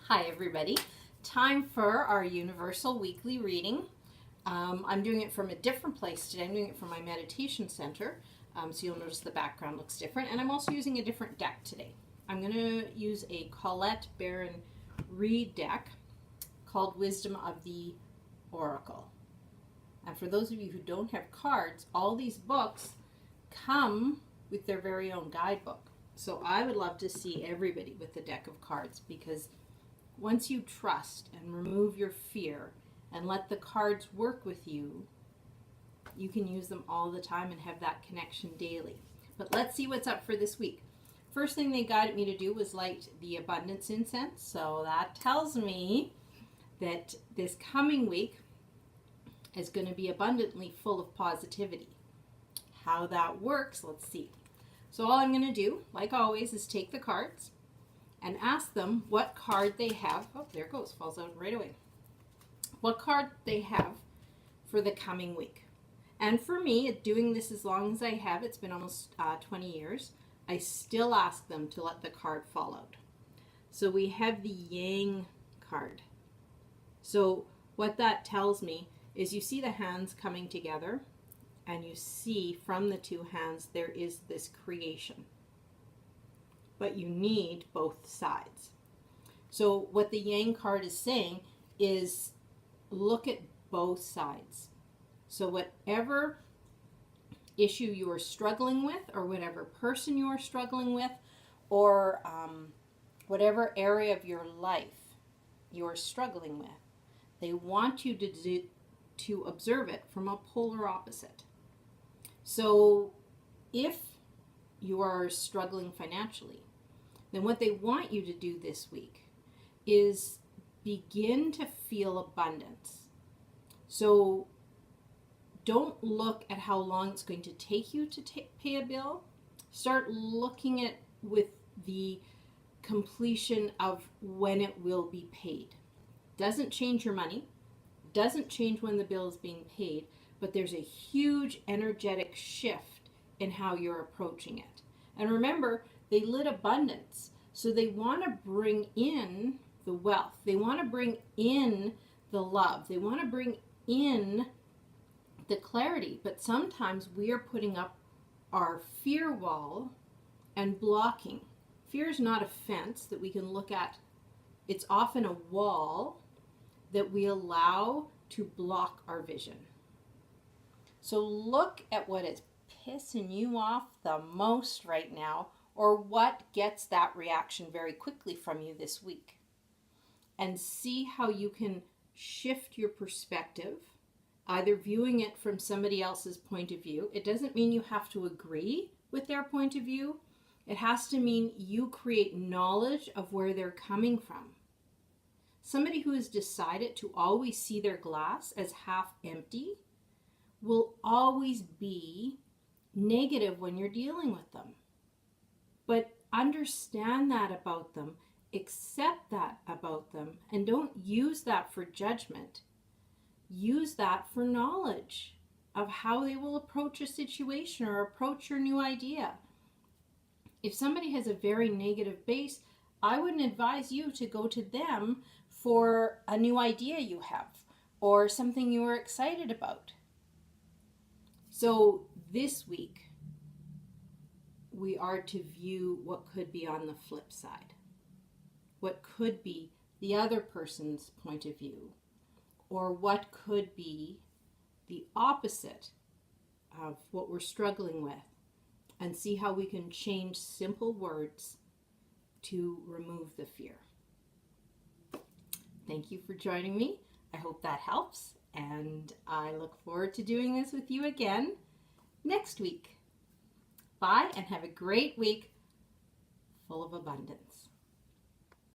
Hi everybody. Time for our Universal Weekly Reading. I'm doing it from a different place today. I'm doing it from my meditation center. So you'll notice the background looks different. And I'm also using a different deck today. I'm going to use a Colette Baron Reid deck called Wisdom of the Oracle. And for those of you who don't have cards, all these books come with their very own guidebook. So I would love to see everybody with a deck of cards, because once you trust and remove your fear and let the cards work with you, you can use them all the time and have that connection daily. But let's see what's up for this week. First thing they guided me to do was light the abundance incense. So that tells me that this coming week is going to be abundantly full of positivity. How that works, let's see. So all I'm going to do, like always, is take the cards and ask them what card they have. Oh, there it goes, falls out right away. What card they have for the coming week. And for me, doing this as long as I have, it's been almost 20 years, I still ask them to let the card fall out. So we have the Yang card. So what that tells me is you see the hands coming together, and you see from the two hands there is this creation. But you need both sides. So what the Yang card is saying is look at both sides. So whatever issue you are struggling with, or whatever person you are struggling with, or whatever area of your life you are struggling with, they want you to observe it from a polar opposite. So if you are struggling financially, then what they want you to do this week is begin to feel abundance. So don't look at how long it's going to take you to pay a bill. Start looking at with the completion of when it will be paid. Doesn't change your money, doesn't change when the bill is being paid, but there's a huge energetic shift in how you're approaching it. And remember, they lit abundance, so they want to bring in the wealth. They want to bring in the love. They want to bring in the clarity. But sometimes we are putting up our fear wall and blocking. Fear is not a fence that we can look at. It's often a wall that we allow to block our vision. So look at what is pissing you off the most right now, or what gets that reaction very quickly from you this week, and see how you can shift your perspective, either viewing it from somebody else's point of view. It doesn't mean you have to agree with their point of view. It has to mean you create knowledge of where they're coming from. Somebody who has decided to always see their glass as half empty will always be negative when you're dealing with them. But understand that about them, accept that about them, and don't use that for judgment. Use that for knowledge of how they will approach a situation or approach your new idea. If somebody has a very negative base, I wouldn't advise you to go to them for a new idea you have or something you are excited about. So this week, we are to view what could be on the flip side. What could be the other person's point of view, or what could be the opposite of what we're struggling with, and see how we can change simple words to remove the fear. Thank you for joining me. I hope that helps, and I look forward to doing this with you again next week. Bye, and have a great week full of abundance.